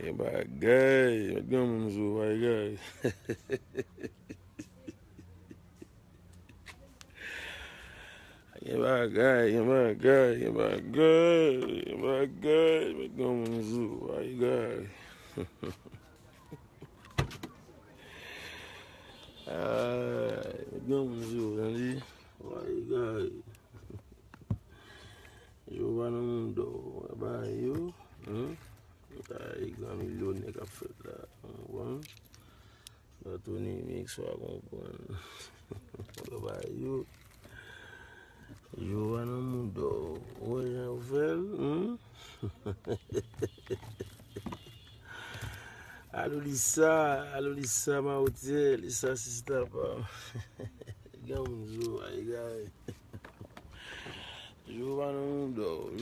Yung bagay, magandang bagay. Yung bagay, magandang bagay. Magandang bagay. Yo no mundo, bayo. Tayo milyon na kafe la. Ito ni mix ako po. Bayo. Yo no mundo. Oye, Ovel. Allo Lisa, ma hotel, Lisa sister pa. Gamzo, ay guy. Yo no mundo,